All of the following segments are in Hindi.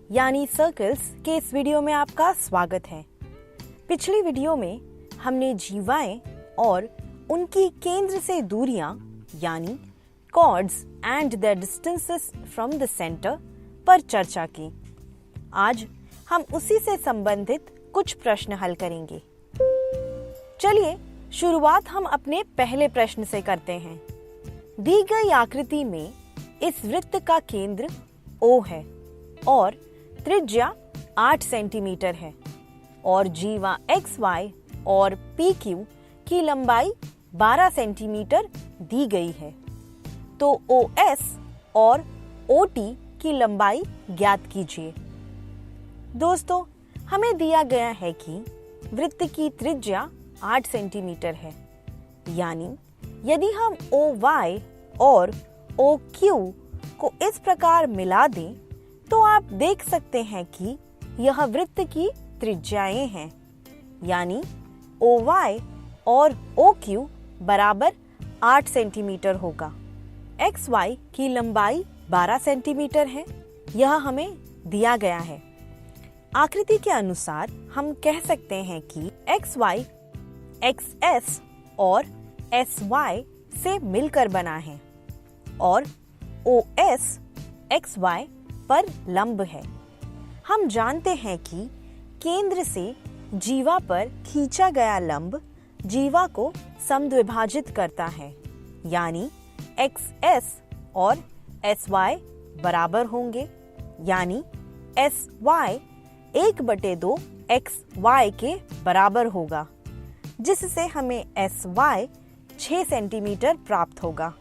यानी सर्कल्स के इस वीडियो में आपका स्वागत है। पिछली वीडियो में हमने जीवाएं और उनकी केंद्र से दूरियां यानी chords and their distances from the centre पर चर्चा की। आज हम उसी से संबंधित कुछ प्रश्न हल करेंगे। चलिए शुरुआत हम अपने पहले प्रश्न से करते हैं। दी गई आकृति में इस वृत्त का केंद्र O है और त्रिज्या 8 सेंटीमीटर है और जीवा XY और PQ की लंबाई 12 सेंटीमीटर दी गई है, तो OS और OT की लंबाई ज्ञात कीजिए। दोस्तों, हमें दिया गया है कि वृत्त की त्रिज्या 8 सेंटीमीटर है, यानी यदि हम OY और OQ को इस प्रकार मिला दें तो आप देख सकते हैं कि यह वृत्त की त्रिज्याएं हैं, यानी OY और OQ बराबर 8 सेंटीमीटर होगा। XY की लंबाई 12 सेंटीमीटर है, यह हमें दिया गया है। आकृति के अनुसार हम कह सकते हैं कि XY XS और SY से मिलकर बना है और OS XY पर लंब है। हम जानते हैं कि केंद्र से जीवा पर खींचा गया लंब जीवा को समद्विभाजित करता है, यानी XS और SY बराबर होंगे, यानी SY 1/2 XY के बराबर होगा, जिससे हमें SY 6 सेंटीमीटर प्राप्त होगा।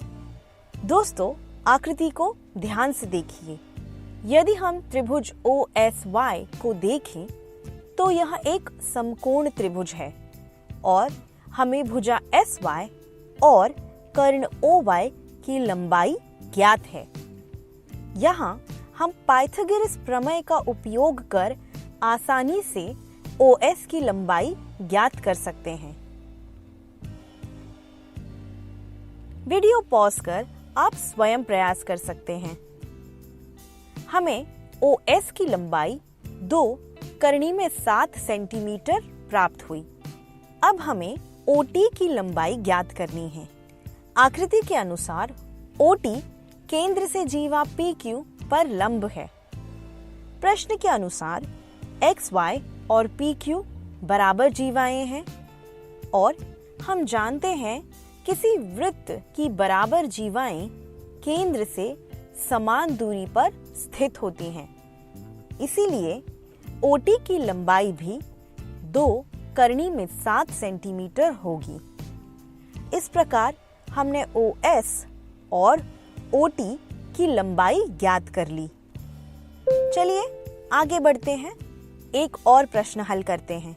दोस्तों, आकृति को ध्यान से देखिए। यदि हम त्रिभुज OSY को देखें तो यह एक समकोण त्रिभुज है और हमें भुजा SY और कर्ण OY की लंबाई ज्ञात है। यहाँ हम पाइथागोरस प्रमेय का उपयोग कर आसानी से OS की लंबाई ज्ञात कर सकते हैं। वीडियो पॉज कर आप स्वयं प्रयास कर सकते हैं। हमें OS की लंबाई 2 करनी में 7 सेंटीमीटर प्राप्त हुई। अब हमें OT की लंबाई ज्ञात करनी है। आकृति के अनुसार OT केंद्र से जीवा PQ पर लंब है। प्रश्न के अनुसार XY और PQ बराबर जीवाएं हैं और हम जानते हैं किसी वृत्त की बराबर जीवाएं केंद्र से समान दूरी पर स्थित होती हैं। इसीलिए OT की लंबाई भी 2 करनी में 7 सेंटीमीटर होगी। इस प्रकार हमने OS और OT की लंबाई ज्ञात कर ली। चलिए आगे बढ़ते हैं, एक और प्रश्न हल करते हैं।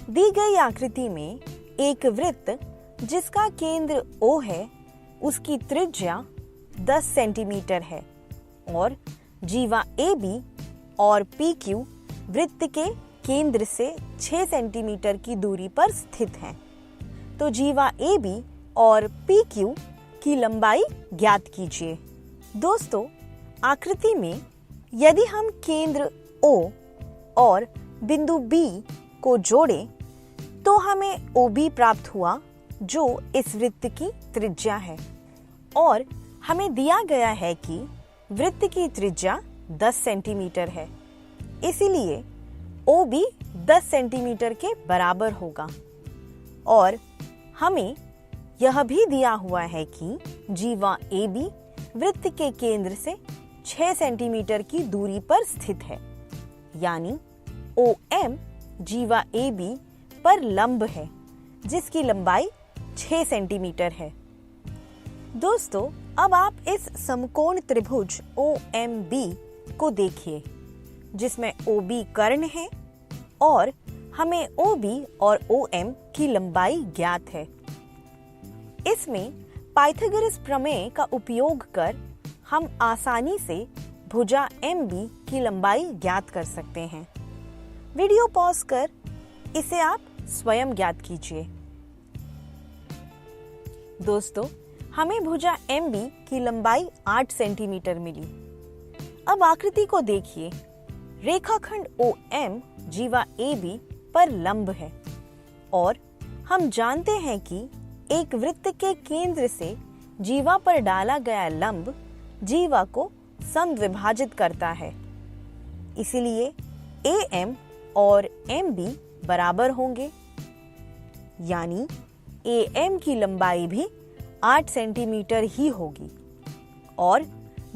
दी गई आकृति में एक वृत्त जिसका केंद्र O है, उसकी त्रिज्या 10 सेंटीमीटर है और जीवा AB और PQ वृत्त के केंद्र से 6 सेंटीमीटर की दूरी पर स्थित हैं, तो जीवा AB और PQ की लंबाई ज्ञात कीजिए। दोस्तों, आकृति में यदि हम केंद्र O और बिंदु B को जोड़ें तो हमें OB प्राप्त हुआ, जो इस वृत्त की त्रिज्या है और हमें दिया गया है कि वृत्त की त्रिज्या 10 सेंटीमीटर है। इसीलिए OB 10 सेंटीमीटर के बराबर होगा और हमें यह भी दिया हुआ है कि जीवा AB वृत्त के केंद्र से 6 सेंटीमीटर की दूरी पर स्थित है, यानी OM जीवा AB पर लंब है, जिसकी लंबाई 6 सेंटीमीटर है। दोस्तों, अब आप इस समकोण त्रिभुज OMB को देखिए, जिसमें OB कर्ण है और हमें OB और OM की लंबाई ज्ञात है। इसमें पाइथागोरस प्रमेय का उपयोग कर हम आसानी से भुजा MB की लंबाई ज्ञात कर सकते हैं। वीडियो पॉज कर इसे आप स्वयं ज्ञात कीजिए। दोस्तों, हमें भुजा MB की लंबाई 8 सेंटीमीटर मिली। अब आकृति को देखिए। रेखाखंड OM जीवा AB पर लंब है और हम जानते हैं कि एक वृत्त के केंद्र से जीवा पर डाला गया लंब जीवा को समद्विभाजित करता है। इसलिए AM और MB बराबर होंगे, यानी AM की लंबाई भी 8 सेंटीमीटर ही होगी और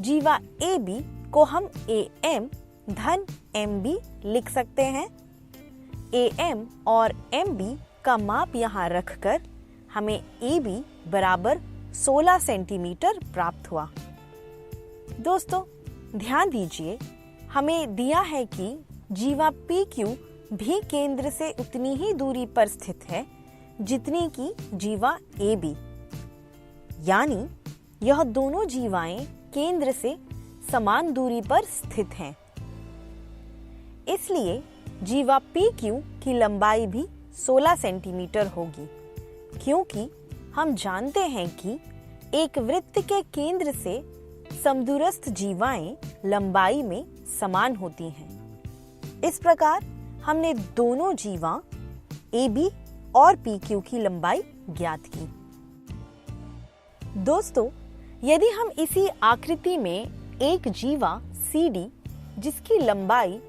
जीवा AB को हम AM धन MB लिख सकते हैं। AM और MB का माप यहाँ रखकर हमें AB बराबर 16 सेंटीमीटर प्राप्त हुआ। दोस्तों, ध्यान दीजिए, हमें दिया है कि जीवा PQ भी केंद्र से उतनी ही दूरी पर स्थित है जितनी की जीवा AB, यानी यह दोनों जीवाएं केंद्र से समान दूरी पर स्थित हैं। इसलिए जीवा PQ की लंबाई भी 16 सेंटीमीटर होगी, क्योंकि हम जानते हैं कि एक वृत्त के केंद्र से समदूरस्थ जीवाएं लंबाई में समान होती हैं। इस प्रकार हमने दोनों जीवा AB और PQ की लंबाई ज्ञात की। दोस्तों, यदि हम इसी आकृति में एक जीवा CD जिसकी लंबाई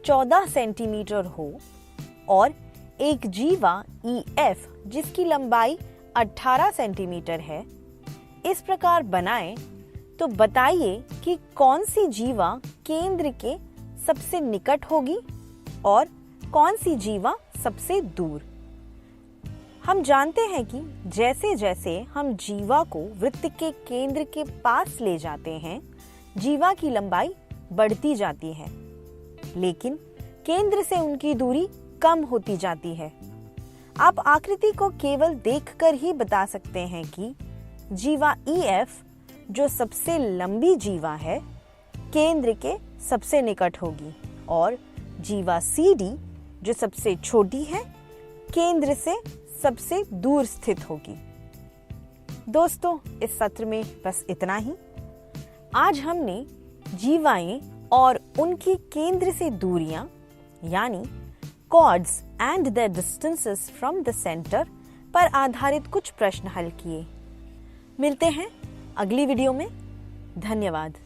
14 सेंटीमीटर हो और एक जीवा EF जिसकी लंबाई 18 सेंटीमीटर है, इस प्रकार बनाएं, तो बताइए कि कौन सी जीवा केंद्र के सबसे निकट होगी और कौन सी जीवा सबसे दूर। हम जानते हैं कि जैसे जैसे हम जीवा को वृत्त के केंद्र के पास ले जाते हैं, जीवा की लंबाई बढ़ती जाती है, लेकिन केंद्र से उनकी दूरी कम होती जाती है। आप आकृति को केवल देखकर ही बता सकते हैं कि जीवा EF जो सबसे लंबी जीवा है, केंद्र के सबसे निकट होगी और जीवा CD जो सबसे छोटी है, केंद्र से सबसे दूर स्थित होगी। दोस्तों, इस सत्र में बस इतना ही। आज हमने जीवाएं और उनकी केंद्र से दूरियां यानी chords and their distances from the center पर आधारित कुछ प्रश्न हल किए। मिलते हैं अगली वीडियो में। धन्यवाद।